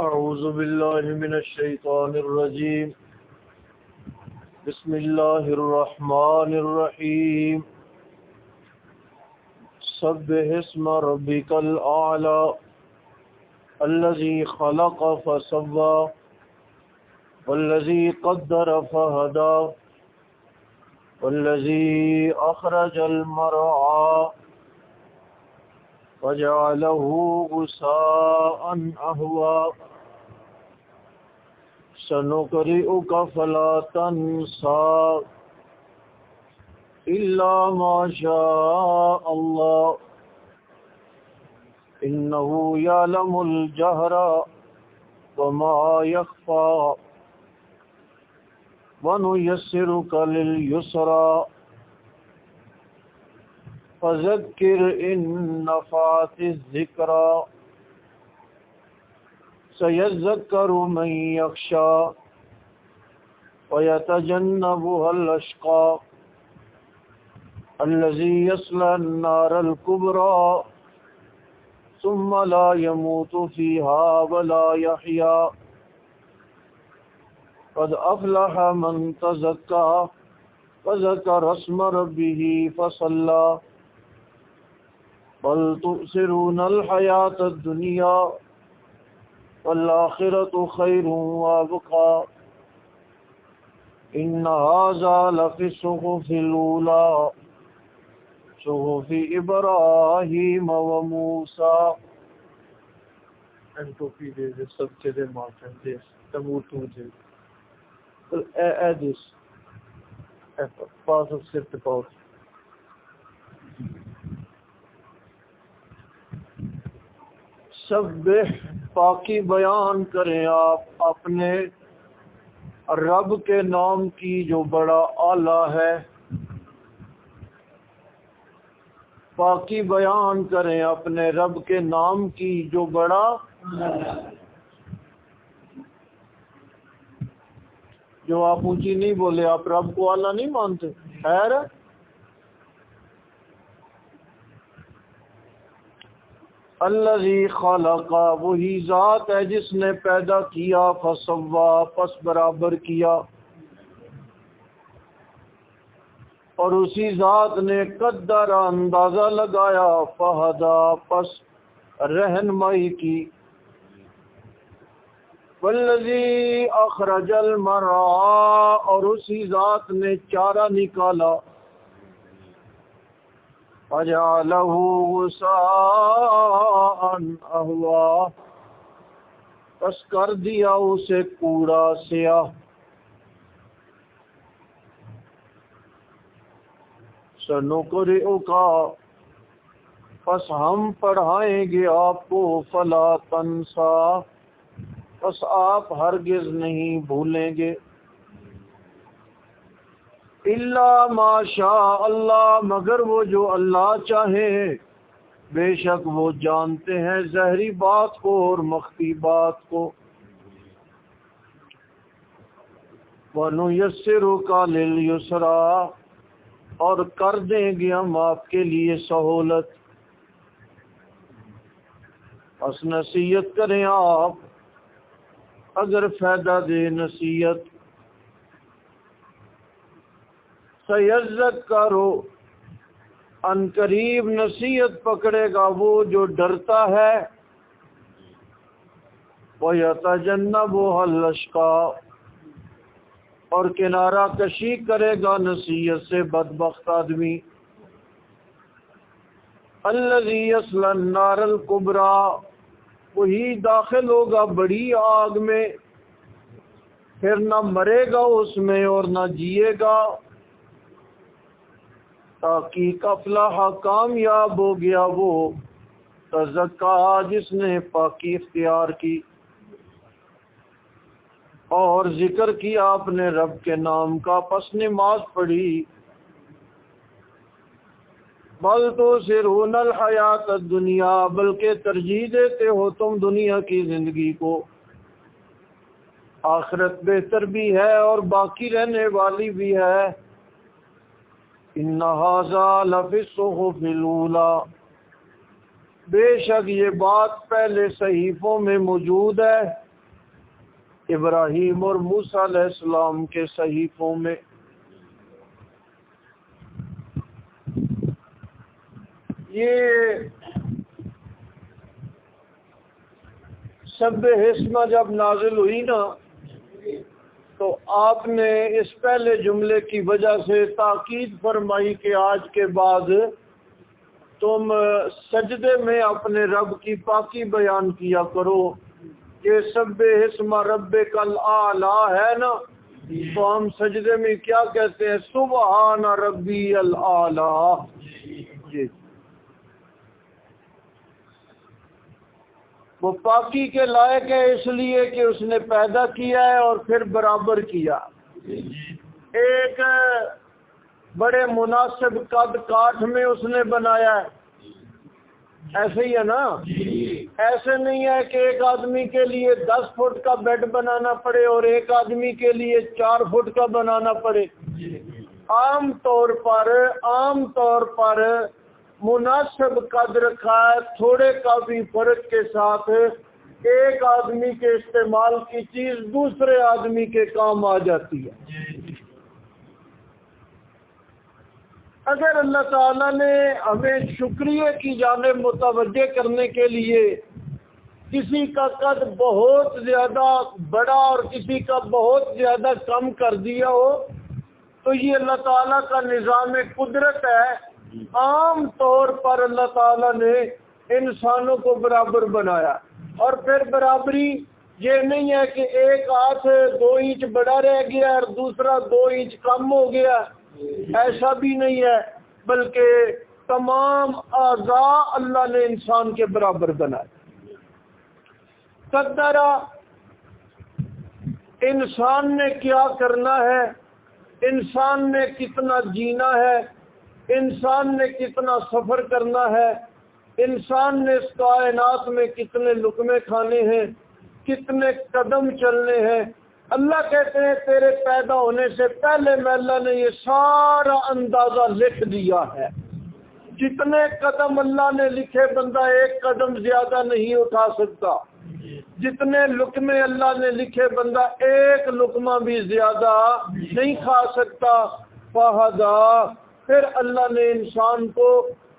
أعوذ بالله من الشيطان الرجيم. بسم الله الرحمن الرحيم. سبح اسم ربك الأعلى الذي خلق فسوى والذي قدر فهدى والذي أخرج المرعى وجعله غثاء أهوى سنقرئك فلا تنسى إلا ما شاء الله إنه يعلم الجهر وما يخفى ونيسرك لليسرى فذكر إن نفعت الذكرى سيذكر من يخشى ويتجنبها الأشقى الذي يصلى النار الكبرى ثم لا يموت فيها ولا يحيا قد أفلح من تزكى وذكر اسم ربه فصلى بل تؤثرون الحياة الدنيا والآخرة خير وأبقى إن هذا لفي الصحف الأولى صحف إبراهيم وموسى. And to feed the subject and margin this the mood to this. Add this pass of shift about سبح پاکی بیان کریں آپ اپنے رب کے نام کی جو بڑا اعلیٰ ہے. پاکی بیان کریں اپنے رب کے نام کی جو بڑا جو آپ اونچی نہیں بولے, آپ رب کو اعلیٰ نہیں مانتے. خیر الذی خلق وہی ذات ہے جس نے پیدا کیا, فسوا پس برابر کیا, اور اسی ذات نے قدر اندازہ لگایا, فہدا پس رہنمائی کی, والذی اخرج المرعى اور اسی ذات نے چارہ نکالا, وجعلہ غثاء احوا پس کر دیا اسے کوڑا سیاہ. سنقرئک پس ہم پڑھائیں گے آپ کو, فلا تنسا پس آپ ہرگز نہیں بھولیں گے, الا ما شاء اللہ مگر وہ جو اللہ چاہے, بے شک وہ جانتے ہیں ظاہری بات کو اور مخفی بات کو. وَنُيَسِّرُكَ لِلْيُسْرَىٰ اور کر دیں گے ہم آپ کے لیے سہولت. بس نصیحت کریں آپ اگر فائدہ دے نصیحت. سَيَذَّكَّرُ ان قریب نصیحت پکڑے گا وہ جو ڈرتا ہے, وَيَتَجَنَّبُهَا الْأَشْقَى اور کنارہ کشی کرے گا نصیحت سے بدبخت آدمی. الَّذِي يَصْلَى النَّارَ الْكُبْرَى وہی داخل ہوگا بڑی آگ میں, پھر نہ مرے گا اس میں اور نہ جیے گا. تحقیق افلاح کامیاب ہو گیا وہ, تزکا جس نے پاکی اختیار کی, اور ذکر کیا اپنے رب کے نام کا, پس نماز پڑھی. بل تؤثرون الحیات الدنیا بلکہ ترجیح دیتے ہو تم دنیا کی زندگی کو, آخرت بہتر بھی ہے اور باقی رہنے والی بھی ہے. ان ھذا لفی الصحف الاولی بے شک یہ بات پہلے صحیفوں میں موجود ہے. ابراہیم اور موسیٰ علیہ السلام کے صحیفوں میں یہ سب حسمہ جب نازل ہوئی نا تو آپ نے اس پہلے جملے کی وجہ سے تاکید فرمائی کہ آج کے بعد تم سجدے میں اپنے رب کی پاکی بیان کیا کرو. یہ سب حسمہ رب کل اعلیٰ ہے نا، تو ہم سجدے میں کیا کہتے ہیں؟ سبحان ربی الاعلیٰ. جی وہ پاکی کے لائق ہے اس لیے کہ اس نے پیدا کیا ہے اور پھر برابر کیا. ایک بڑے مناسب قد کاٹ میں اس نے بنایا ہے. ایسے ہی ہے نا؟ ایسے نہیں ہے کہ ایک آدمی کے لیے 10 فٹ کا بیڈ بنانا پڑے اور ایک آدمی کے لیے 4 فٹ کا بنانا پڑے. عام طور پر مناسب قد رکھا ہے، تھوڑے کا بھی فرق کے ساتھ ایک آدمی کے استعمال کی چیز دوسرے آدمی کے کام آ جاتی ہے. اگر اللہ تعالیٰ نے ہمیں شکریہ کی جانب متوجہ کرنے کے لیے کسی کا قد بہت زیادہ بڑا اور کسی کا بہت زیادہ کم کر دیا ہو تو یہ اللہ تعالیٰ کا نظام قدرت ہے. عام طور پر اللہ تعالیٰ نے انسانوں کو برابر بنایا، اور پھر برابری یہ نہیں ہے کہ ایک ہاتھ 2 انچ بڑا رہ گیا اور دوسرا 2 انچ کم ہو گیا، ایسا بھی نہیں ہے، بلکہ تمام اعضاء اللہ نے انسان کے برابر بنائے. قدرا انسان نے کیا کرنا ہے، انسان نے کتنا جینا ہے، انسان نے کتنا سفر کرنا ہے، انسان نے اس کائنات میں کتنے لقمے کھانے ہیں، کتنے قدم چلنے ہیں. اللہ کہتے ہیں تیرے پیدا ہونے سے پہلے میں اللہ نے یہ سارا اندازہ لکھ دیا ہے. جتنے قدم اللہ نے لکھے بندہ ایک قدم زیادہ نہیں اٹھا سکتا. جتنے لقمے اللہ نے لکھے بندہ ایک لقمہ بھی زیادہ نہیں کھا سکتا. فہدا، پھر اللہ نے انسان کو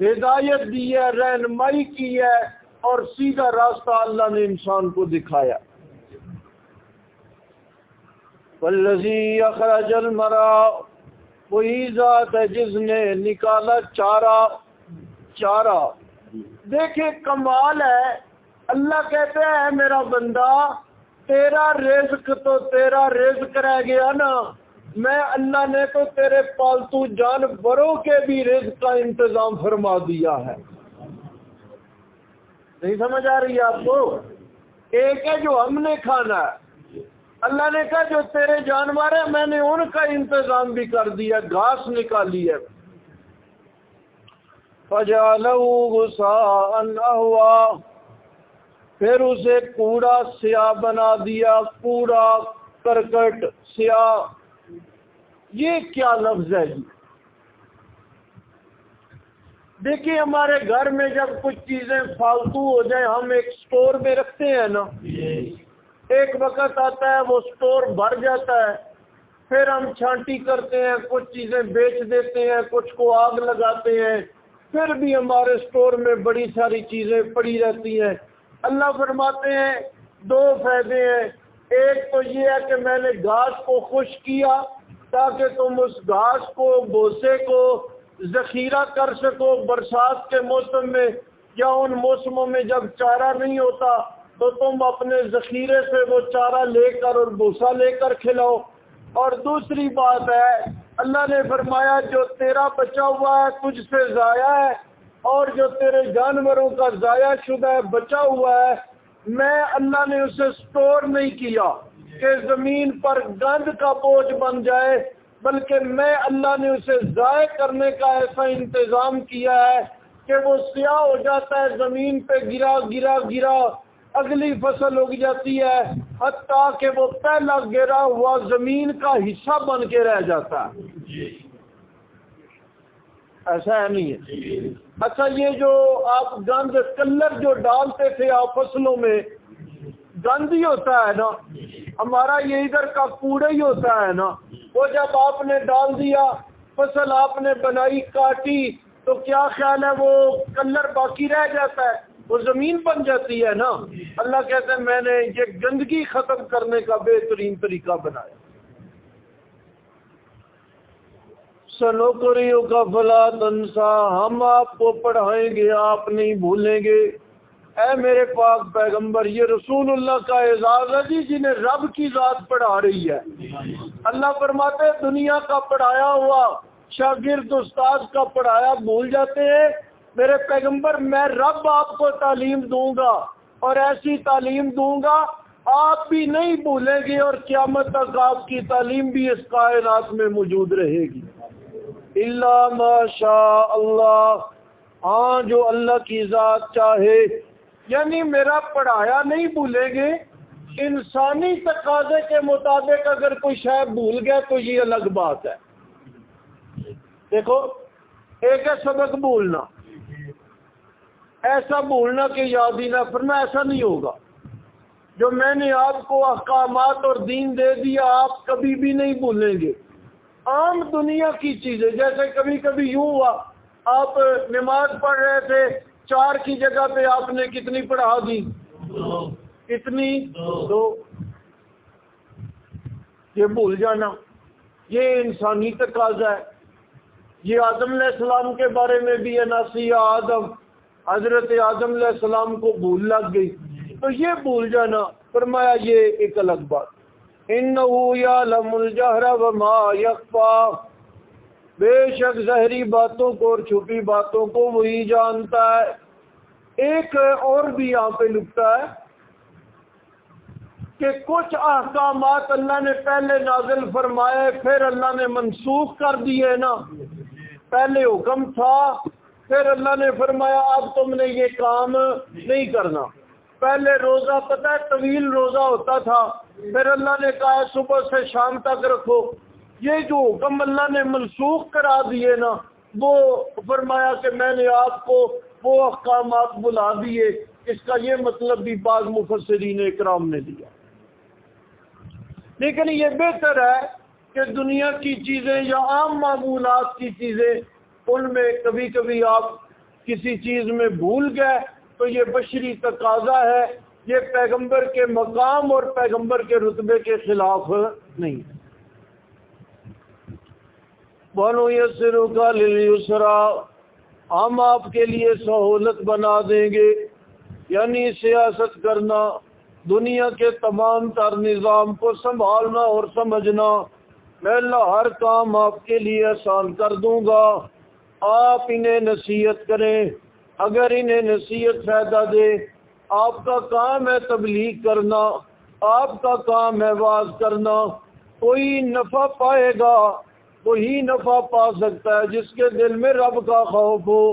ہدایت دی ہے، رہنمائی کی ہے، اور سیدھا راستہ اللہ نے انسان کو دکھایا. والذی اخرج المرعى، وہی ذات ہے جس نے نکالا چارہ. دیکھیں کمال ہے. اللہ کہتے ہیں میرا بندہ تیرا رزق تو تیرا رزق رہ گیا نا، میں اللہ نے تو تیرے پالتو جانوروں کے بھی رزق کا انتظام فرما دیا ہے. نہیں سمجھ آ رہی ہے آپ کو؟ ایک ہے جو ہم نے کھانا ہے، اللہ نے کہا جو تیرے جانور ہیں میں نے ان کا انتظام بھی کر دیا، گھاس نکالی ہے. فَجَعَلَهُ غُثَاءً أَحْوَىٰ، پھر اسے کوڑا سیاہ بنا دیا، کوڑا کرکٹ سیاہ. یہ کیا لفظ ہے جی؟ دیکھیے ہمارے گھر میں جب کچھ چیزیں فالتو ہو جائیں ہم ایک سٹور میں رکھتے ہیں نا، ایک وقت آتا ہے وہ سٹور بھر جاتا ہے، پھر ہم چھانٹی کرتے ہیں، کچھ چیزیں بیچ دیتے ہیں، کچھ کو آگ لگاتے ہیں، پھر بھی ہمارے سٹور میں بڑی ساری چیزیں پڑی رہتی ہیں. اللہ فرماتے ہیں 2 فائدے ہیں. ایک تو یہ ہے کہ میں نے گھاس کو خشک کیا تاکہ تم اس گھاس کو، بوسے کو ذخیرہ کر سکو برسات کے موسم میں یا ان موسموں میں جب چارہ نہیں ہوتا تو تم اپنے ذخیرے سے وہ چارہ لے کر اور بوسا لے کر کھلاؤ. اور دوسری بات ہے اللہ نے فرمایا جو تیرا بچا ہوا ہے تجھ سے ضائع ہے، اور جو تیرے جانوروں کا ضائع شدہ ہے بچا ہوا ہے، میں اللہ نے اسے سٹور نہیں کیا کہ زمین پر گند کا بوجھ بن جائے، بلکہ میں اللہ نے اسے ضائع کرنے کا ایسا انتظام کیا ہے کہ وہ سیاہ ہو جاتا ہے، زمین پہ گرا اگلی فصل اگ جاتی ہے، حتیٰ کہ وہ پہلا گرا ہوا زمین کا حصہ بن کے رہ جاتا ہے. ایسا ہے نہیں ہے؟ اچھا یہ جو آپ گند کلر جو ڈالتے تھے آپ فصلوں میں، گند ہی ہوتا ہے نا، ہمارا یہ ادھر کا کوڑا ہی ہوتا ہے نا، وہ جب آپ نے ڈال دیا، فصل آپ نے بنائی، کاٹی، تو کیا خیال ہے وہ کلر باقی رہ جاتا ہے، وہ زمین بن جاتی ہے نا۔ اللہ کہتے ہیں میں نے یہ گندگی ختم کرنے کا بہترین طریقہ بنایا۔ سنقرئک فلا تنسا، ہم آپ کو پڑھائیں گے آپ نہیں بھولیں گے۔ اے میرے پاک پیغمبر، یہ رسول اللہ کا اعزاز ہے جی، جنہیں رب کی ذات پڑھا رہی ہے۔ اللہ فرماتے ہیں دنیا کا پڑھایا ہوا شاگرد استاد کا پڑھایا بھول جاتے ہیں، میرے پیغمبر میں رب آپ کو تعلیم دوں گا، اور ایسی تعلیم دوں گا آپ بھی نہیں بھولیں گے، اور قیامت تک آپ کی تعلیم بھی اس کائنات میں موجود رہے گی۔ الا ما شاء اللہ، ہاں جو اللہ کی ذات چاہے، یعنی میرا پڑھایا نہیں بھولیں گے۔ انسانی تقاضے کے مطابق اگر کوئی شے بھول گیا تو یہ الگ بات ہے۔ دیکھو، ایک ہے سبق بھولنا، ایسا بھولنا کہ یاد ہی نہ، فرمایا ایسا نہیں ہوگا۔ جو میں نے آپ کو احکامات اور دین دے دیا آپ کبھی بھی نہیں بھولیں گے۔ عام دنیا کی چیزیں، جیسے کبھی کبھی یوں ہوا آپ نماز پڑھ رہے تھے، 4 کی جگہ پہ آپ نے کتنی پڑھا دی؟ کتنی؟ 2۔ یہ بھول جانا یہ انسانی تقاضا ہے۔ یہ آدم علیہ السلام کے بارے میں بھی ہے، ناسی آدم، حضرت آدم علیہ السلام کو بھول لگ گئی، تو یہ بھول جانا، فرمایا یہ ایک الگ بات۔ اِنَّهُ يَعْلَمُ الْجَهْرَ وَمَا يَخْفَى، بے شک ظاہری باتوں کو اور چھپی باتوں کو وہی جانتا ہے۔ ایک اور بھی یہاں پہ لکھتا ہے کہ کچھ احکامات اللہ نے پہلے نازل فرمائے پھر اللہ نے منسوخ کر دیے نا۔ پہلے حکم تھا، پھر اللہ نے فرمایا اب تم نے یہ کام نہیں کرنا۔ پہلے روزہ پتہ ہے طویل روزہ ہوتا تھا، پھر اللہ نے کہا صبح سے شام تک رکھو۔ یہ جو حکم اللہ نے منسوخ کرا دیے نا، وہ فرمایا کہ میں نے آپ کو وہ احکامات بلا دیے۔ اس کا یہ مطلب بھی بعض مفسرین اکرام نے دیا۔ لیکن یہ بہتر ہے کہ دنیا کی چیزیں یا عام معمولات کی چیزیں، ان میں کبھی کبھی آپ کسی چیز میں بھول گئے تو یہ بشری تقاضا ہے، یہ پیغمبر کے مقام اور پیغمبر کے رتبے کے خلاف نہیں ہے۔ وَنُيَسِّرُكَ لِلْيُسْرَىٰ، ہم آپ کے لیے سہولت بنا دیں گے، یعنی سیاست کرنا، دنیا کے تمام تر نظام کو سنبھالنا اور سمجھنا، میں اللہ ہر کام آپ کے لیے آسان کر دوں گا۔ آپ انہیں نصیحت کریں، اگر انہیں نصیحت فائدہ دے، آپ کا کام ہے تبلیغ کرنا، آپ کا کام ہے واعظ کرنا، کوئی نفع پائے گا، وہی نفع پا سکتا ہے جس کے دل میں رب کا خوف ہو۔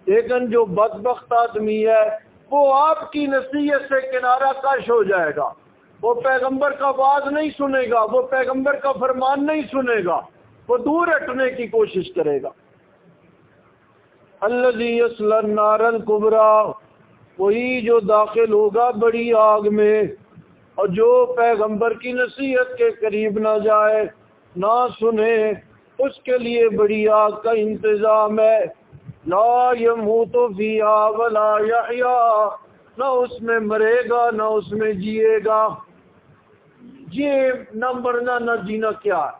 لیکن جو بدبخت آدمی ہے وہ آپ کی نصیحت سے کنارہ کش ہو جائے گا، وہ پیغمبر کا واعظ نہیں سنے گا، وہ پیغمبر کا فرمان نہیں سنے گا، وہ دور ہٹنے کی کوشش کرے گا۔ الذی یصلی النار الکبریٰ، وہی جو داخل ہوگا بڑی آگ میں، اور جو پیغمبر کی نصیحت کے قریب نہ جائے، نہ سنے، اس کے لیے بڑی آگ کا انتظام ہے۔ لا یموت فیہا ولا یحییٰ، نہ اس میں مرے گا نہ اس میں جیے گا۔ یہ نہ مرنا نہ جینا کیا ہے؟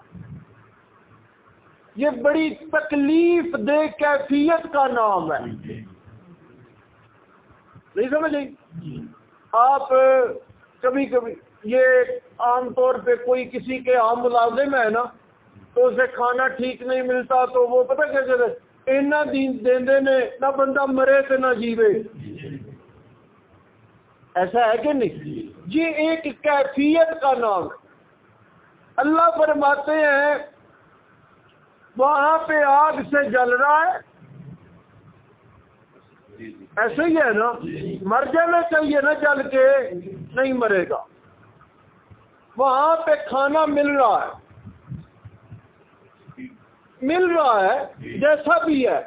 یہ بڑی تکلیف دہ کیفیت کا نام ہے، نہیں سمجھیں؟ آپ کبھی کبھی یہ عام طور پہ کوئی کسی کے عام ملازم ہے نا، تو اسے کھانا ٹھیک نہیں ملتا تو وہ پتہ کیا کہتے ہیں، اینا دین دیندے نے نہ بندہ مرے تے نہ جیوے۔ ایسا ہے کہ نہیں؟ یہ ایک کیفیت کا نام ہے۔ اللہ فرماتے ہیں وہاں پہ آگ سے جل رہا ہے، ایسے ہی ہے نا، مر جانا چاہیے نا جل کے، نہیں مرے گا۔ وہاں پہ کھانا مل رہا ہے، مل رہا ہے جیسا بھی ہے،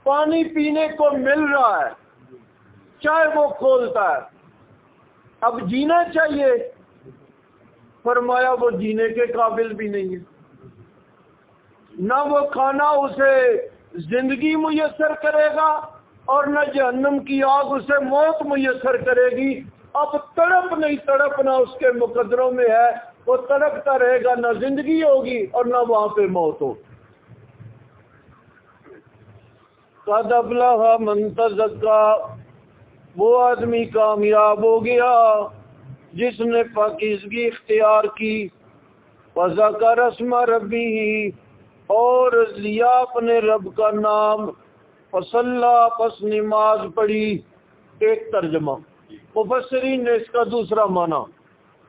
پانی پینے کو مل رہا ہے، چائے وہ کھولتا ہے۔ اب جینا چاہیے، فرمایا وہ جینے کے قابل بھی نہیں ہے، نہ وہ کھانا اسے زندگی میسر کرے گا اور نہ جہنم کی آگ اسے موت میسر کرے گی۔ اب تڑپ نہیں تڑپنا اس کے مقدروں میں ہے، وہ تڑپتا رہے گا، نہ زندگی ہوگی اور نہ وہاں پہ موت ہوگی۔ قد افلح من تزکا، وہ آدمی کامیاب ہو گیا جس نے پاکیزگی اختیار کی، وذکر اسم ربہ، اور لیا اپنے رب کا نام، فصلی، پس نماز پڑھی۔ ایک ترجمہ مفسرین نے اس کا دوسرا معنی،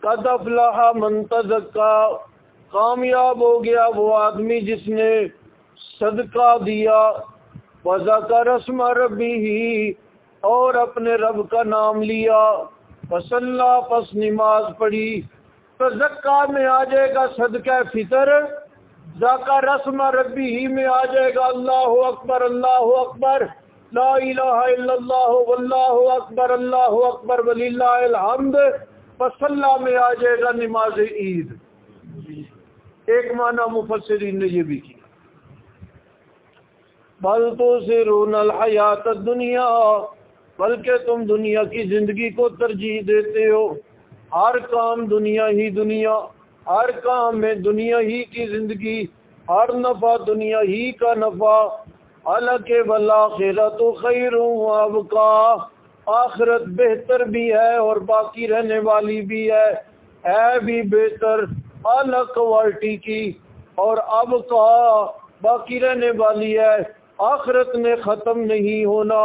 قد افلح من تزکا، کامیاب ہو گیا وہ آدمی جس نے صدقہ دیا، وذکر اسم ربہ، اور اپنے رب کا نام لیا، فصلی، پس نماز پڑھی۔ تو زکا میں آ جائے گا صدقہ فطر، ذکر اسم ربہ میں آ جائے گا اللہ اکبر اللہ اکبر، لا الہ الا اللہ واللہ اکبر اللہ اکبر وللہ الحمد، فصلی میں آ جائے گا نماز عید۔ ایک معنی مفسرین نے یہ بھی کیا۔ بل تؤثرون الحیات الدنیا، بلکہ تم دنیا کی زندگی کو ترجیح دیتے ہو، ہر کام دنیا ہی دنیا، ہر کام میں دنیا ہی کی زندگی، ہر نفع دنیا ہی کا نفع، حالانکہ والآخرۃ خیر وابقیٰ، آخرت بہتر بھی ہے اور باقی رہنے والی بھی ہے بھی بہتر، اعلیٰ کوالٹی کی، اور ابقیٰ، باقی رہنے والی ہے، آخرت نے ختم نہیں ہونا۔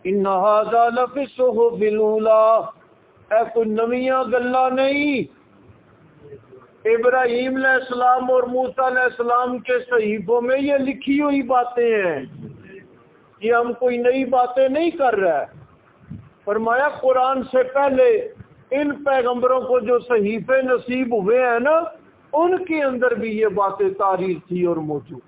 ان ھذا لفی الصحف الاولیٰ، اے کوئی نویاں گلا نہیں، ابراہیم علیہ السلام اور موسیٰ علیہ السلام کے صحیفوں میں یہ لکھی ہوئی باتیں ہیں، یہ ہم کوئی نئی باتیں نہیں کر رہے۔ فرمایا قرآن سے پہلے ان پیغمبروں کو جو صحیفے نصیب ہوئے ہیں نا، ان کے اندر بھی یہ باتیں تحریر تھی اور موجود۔